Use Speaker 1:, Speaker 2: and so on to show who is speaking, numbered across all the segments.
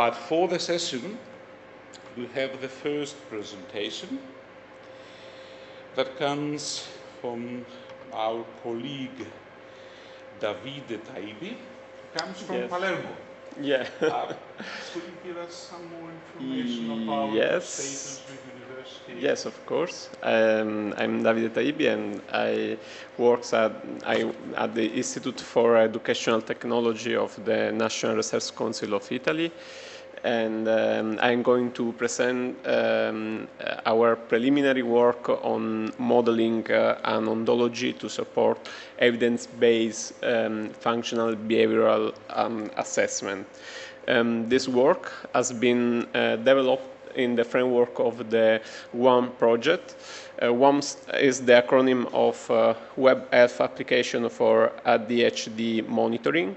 Speaker 1: But for the session, we have the first presentation that comes from our colleague Davide Taibi, who comes from Palermo.
Speaker 2: Yeah.
Speaker 1: Could you give us some more information about your status with university?
Speaker 2: Yes, of course. I'm Davide Taibi, and I work at the Institute for Educational Technology of the National Research Council of Italy. And I'm going to present our preliminary work on modeling an ontology to support evidence-based functional behavioral assessment. This work has been developed in the framework of the WAM project. WAM is the acronym of Web Health Application for ADHD Monitoring.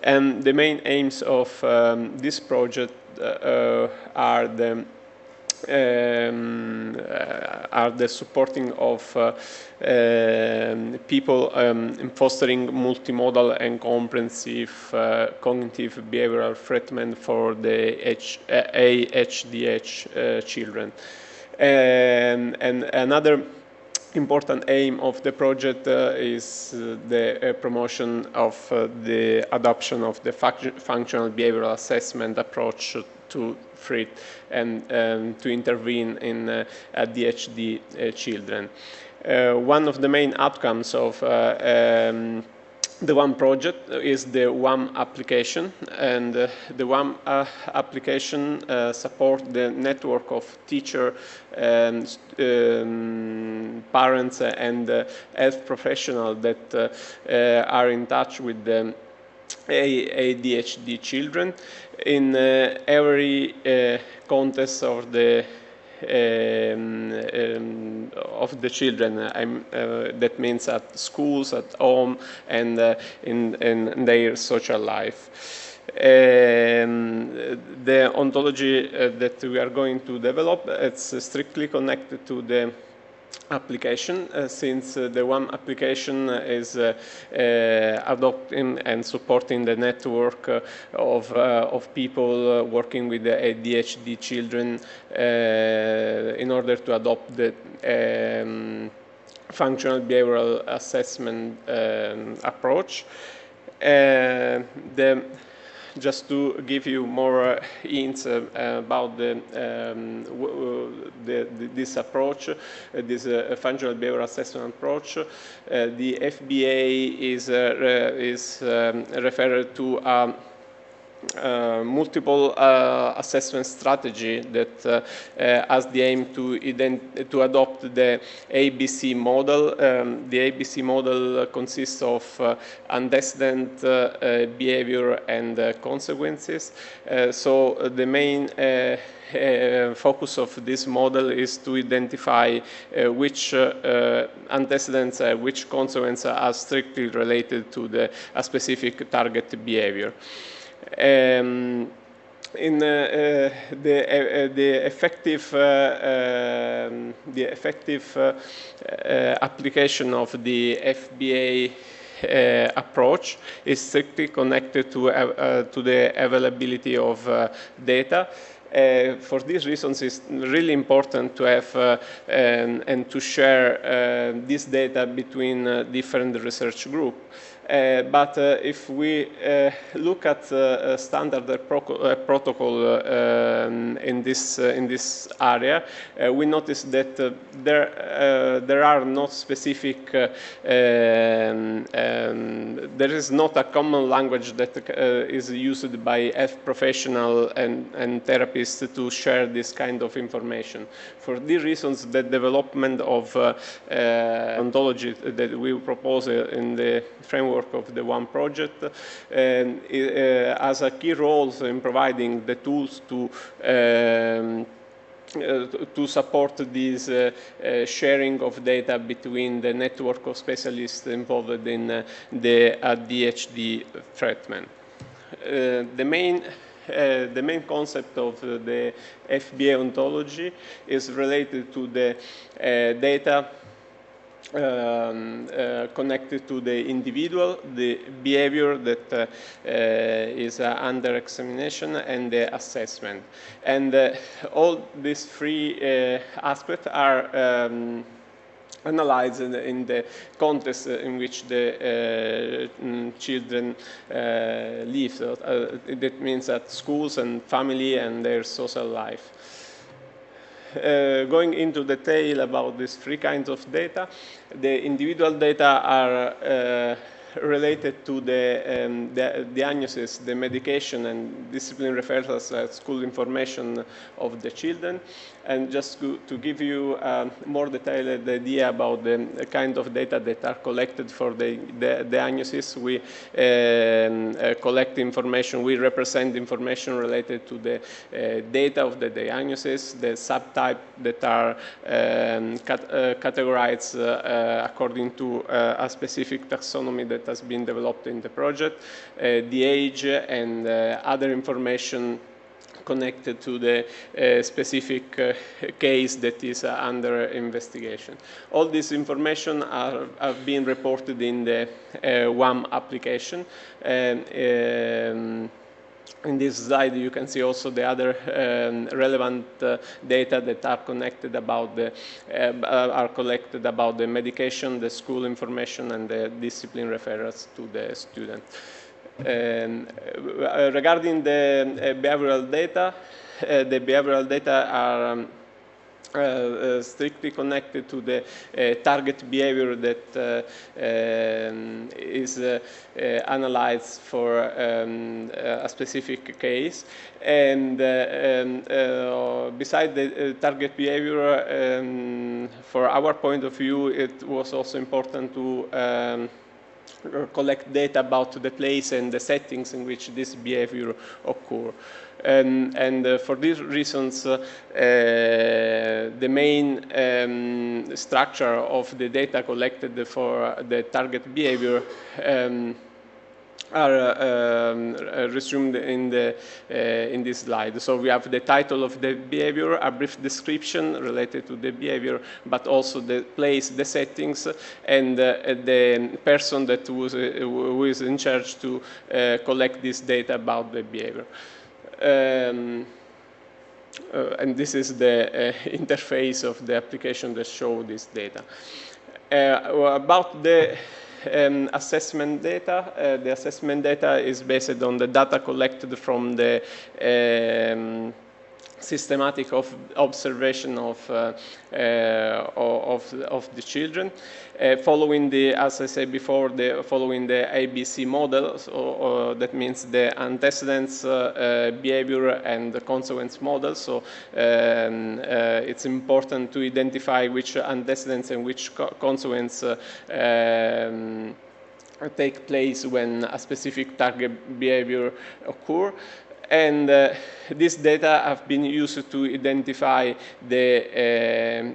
Speaker 2: And the main aims of this project are the supporting of people in fostering multimodal and comprehensive cognitive behavioral treatment for the ADHD children. And another important aim of the project is the promotion of the adoption of the functional behavioral assessment approach to treat and to intervene in ADHD children. One of the main outcomes of the WAM project is the WAM application, and the WAM application supports the network of teachers, parents, and health professionals that are in touch with the ADHD children in every context of the children. That means at schools, at home, and in their social life. The ontology that we are going to develop, it's strictly connected to the application, since the WAM application is adopting and supporting the network of people working with the ADHD children in order to adopt the functional behavioral assessment approach. Just to give you more hints about this approach, this functional behavioral assessment approach, the FBA is referred to multiple assessment strategy that has the aim to adopt the ABC model. The ABC model consists of antecedent, behavior, and consequences. So the main focus of this model is to identify which antecedents, which consequences are strictly related to a specific target behavior. In the effective application of the FBA approach is strictly connected to the availability of data. For these reasons, it's really important to have and to share this data between different research groups. But if we look at standard protocol in this area, we notice that there are not specific, there is not a common language that is used by health professionals and therapists to share this kind of information. For these reasons, the development of ontology that we propose in the framework of the WAM project has a key role in providing the tools to support this sharing of data between the network of specialists involved in the ADHD treatment. The main concept of the FBA ontology is related to the data connected to the individual, the behavior that is under examination, and the assessment. And all these three aspects are analyzed in the context in which the children live. That means at schools and family and their social life. Going into detail about these three kinds of data, the individual data are related to the diagnosis, the medication, and discipline referrals at school information of the children. And just to give you a more detailed idea about the kind of data that are collected for the diagnosis, we collect information, we represent information related to the data of the diagnosis, the subtype that are categorized according to a specific taxonomy that has been developed in the project, the age, and other information connected to the specific case that is under investigation. All this information have been reported in the WAM application. In this slide, you can see also the other relevant data that are connected about the are collected about the medication, the school information, and the discipline referrals to the student. Regarding the behavioral data, the behavioral data are strictly connected to the target behavior that is analyzed for a specific case. And beside the target behavior, for our point of view, it was also important to collect data about the place and the settings in which this behavior occur. And for these reasons, the main structure of the data collected for the target behavior are resumed in this slide. So we have the title of the behavior, a brief description related to the behavior, but also the place, the settings, and the person that who is in charge to collect this data about the behavior. And this is the interface of the application that shows this data. About the assessment data. The assessment data is based on the data collected from the systematic observation of the children, following the, as I said before, following the ABC model. So that means the antecedents, behavior, and the consequence model. So it's important to identify which antecedents and which consequence take place when a specific target behavior occurs. And this data have been used to identify the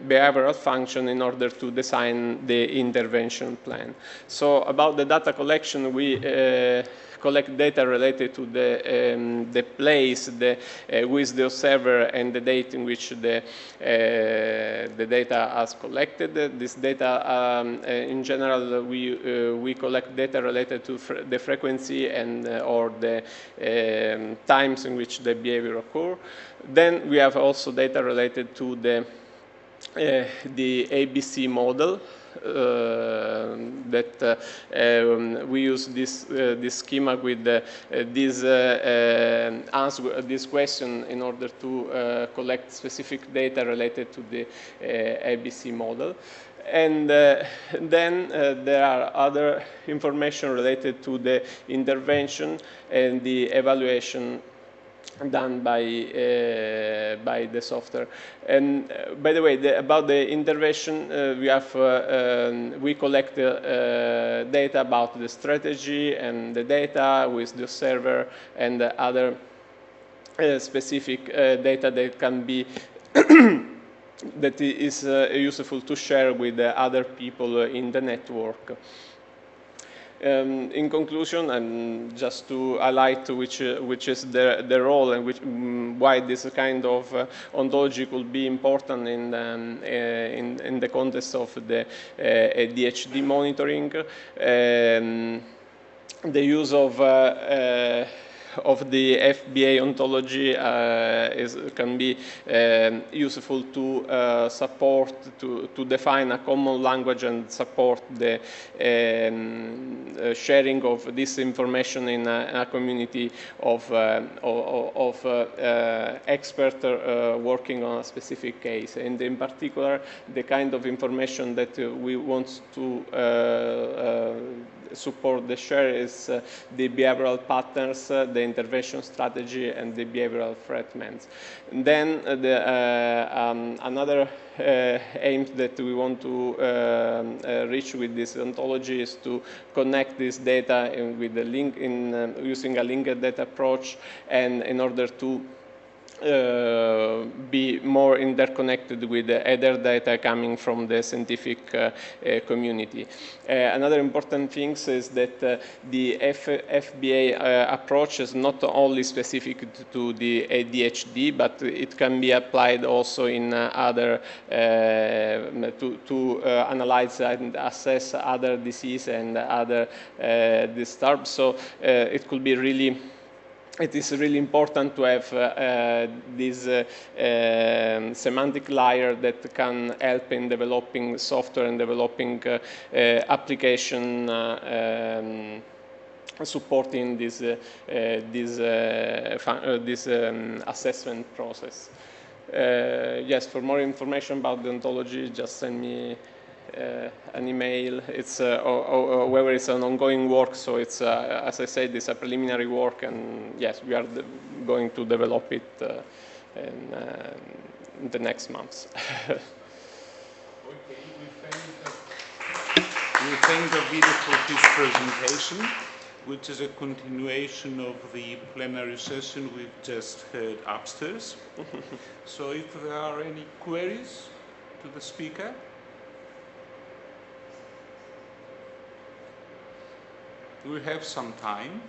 Speaker 2: behavioral function in order to design the intervention plan. So about the data collection, we collect data related to the place, who is the observer, and the date in which the data is collected. This data, in general, we collect data related to the frequency and or the times in which the behavior occurs. Then we have also data related to the ABC model. That we use this schema with this question in order to collect specific data related to the ABC model. And then there are other information related to the intervention and the evaluation done by the software. And by the way, about the intervention, we collect data about the strategy and the data with the observer and the other specific data that can be that is useful to share with other people in the network. In conclusion, and just to highlight which is the role and why this kind of ontology could be important in the context of the ADHD monitoring, the use of the FBA ontology can be useful to support, to define a common language and support the sharing of this information in a community of experts working on a specific case. And in particular, the kind of information that we want to support the share is the behavioral patterns, the intervention strategy, and the behavioral treatments. And then another aim that we want to reach with this ontology is to connect this data with the link using a linked data approach, and in order to be more interconnected with other data coming from the scientific community. Another important thing is that the FBA approach is not only specific to the ADHD, but it can be applied also in other, to analyze and assess other diseases and other disturbs. So it could be really, it is really important to have this semantic layer that can help in developing software and developing application supporting this assessment process. Yes, for more information about the ontology, just send me an email. It's however, it's an ongoing work, so it's as I said, it's a preliminary work, and yes, we are going to develop it in the next months.
Speaker 1: Okay, we thank Davide for his presentation, which is a continuation of the plenary session we've just heard upstairs. So if there are any queries to the speaker? We have some time.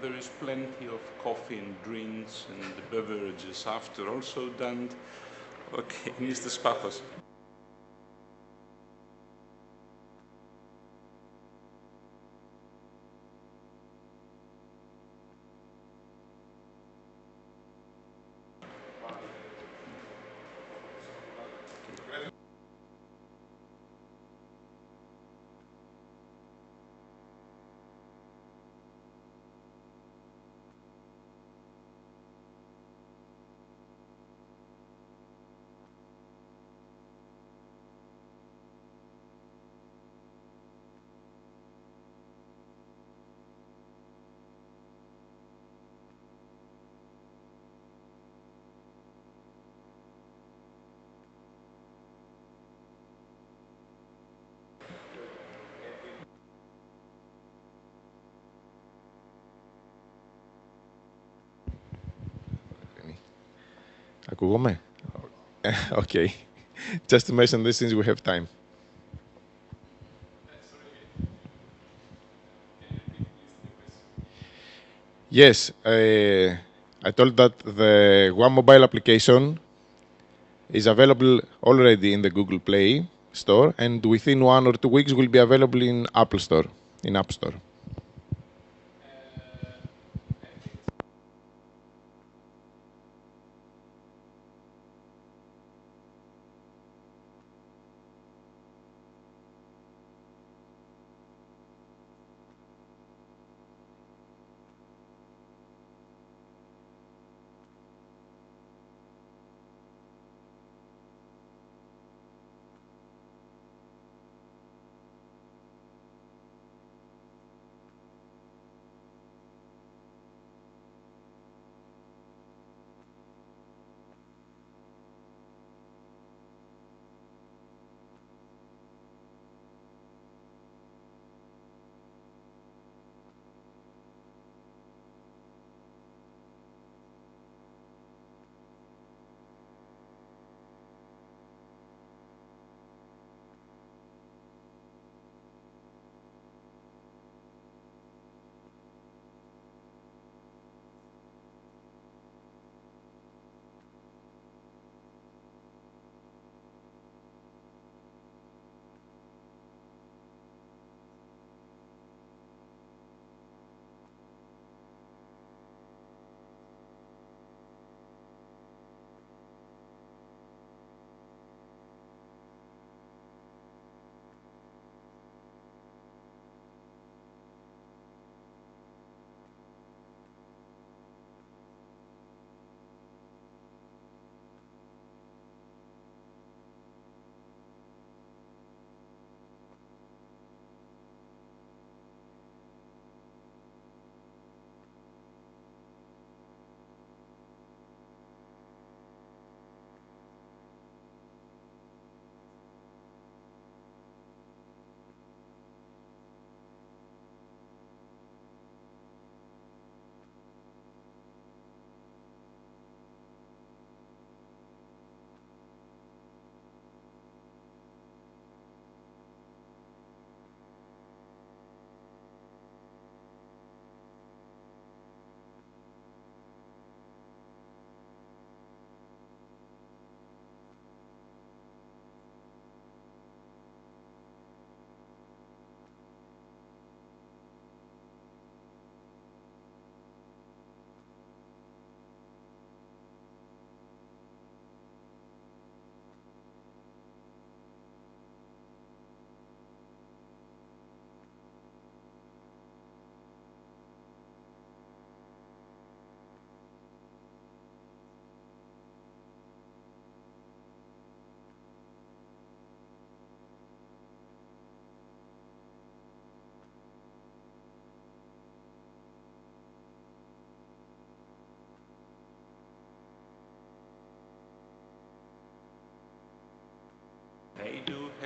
Speaker 1: There is plenty of coffee and drinks and beverages after also done. Okay, Mr. Spathos.
Speaker 3: Ακούγομαι? Okay. Just to mention this since we have time. Yes, I told that the One Mobile application is available already in the Google Play Store, and within 1 or 2 weeks will be available in Apple Store, in App Store.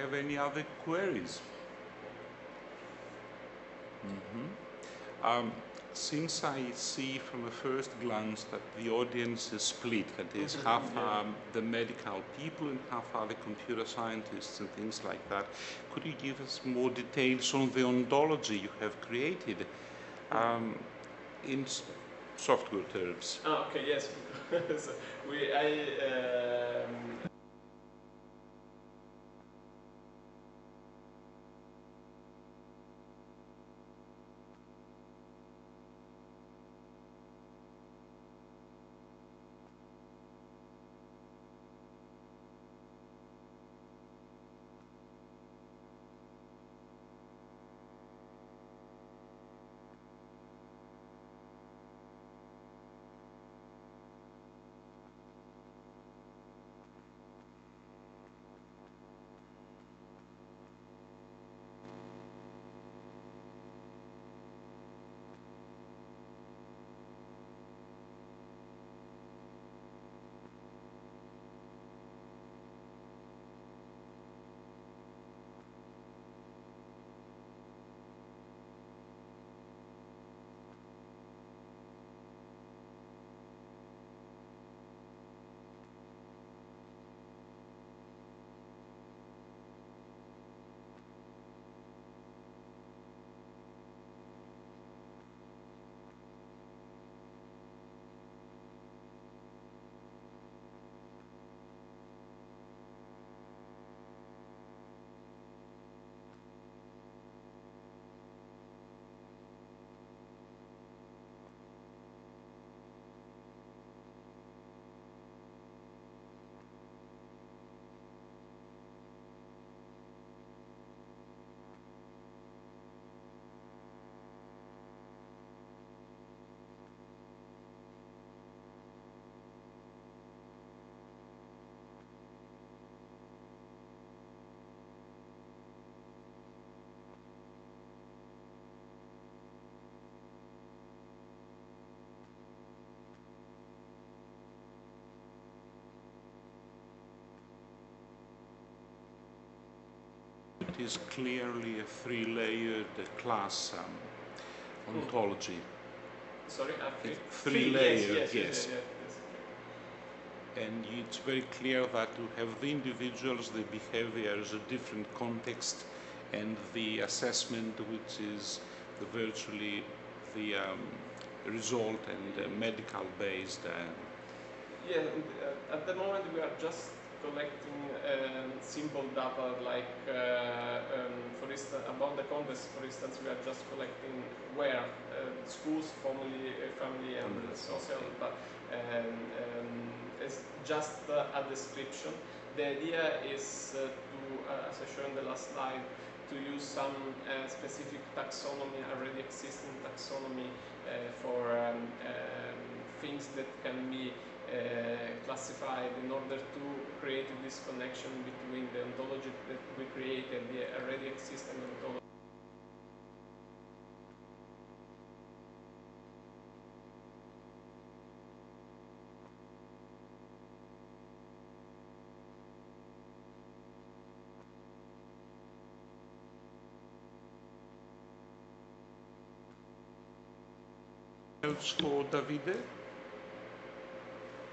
Speaker 1: have any other queries? Since I see from a first glance that the audience is split, that is half the medical people and half are the computer scientists and things like that, could you give us more details on the ontology you have created in software terms?
Speaker 2: Oh, okay, yes.
Speaker 1: It is clearly a three-layered class ontology.
Speaker 2: Sorry,
Speaker 1: Three-layered,
Speaker 2: yes.
Speaker 1: And it's very clear that you have the individuals, the behaviors, a different context, and the assessment, which is virtually the result and medical-based.
Speaker 2: Yeah, at the moment we are just collecting simple data like, for instance, about the context. For instance, we are just collecting where schools, family, and social, but it's just a description. The idea is to, as I showed in the last slide, to use some specific taxonomy, already existing taxonomy for things that can be classified in order to create this connection between the ontology that we created, the already existing ontology.
Speaker 1: Else for Davide?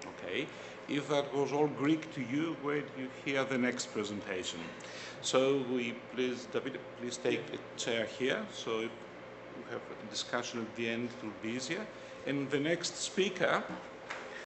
Speaker 1: Okay. If that was all Greek to you, where do you hear the next presentation? So Davide, please take a chair here. So if we have a discussion at the end, it will be easier. And the next speaker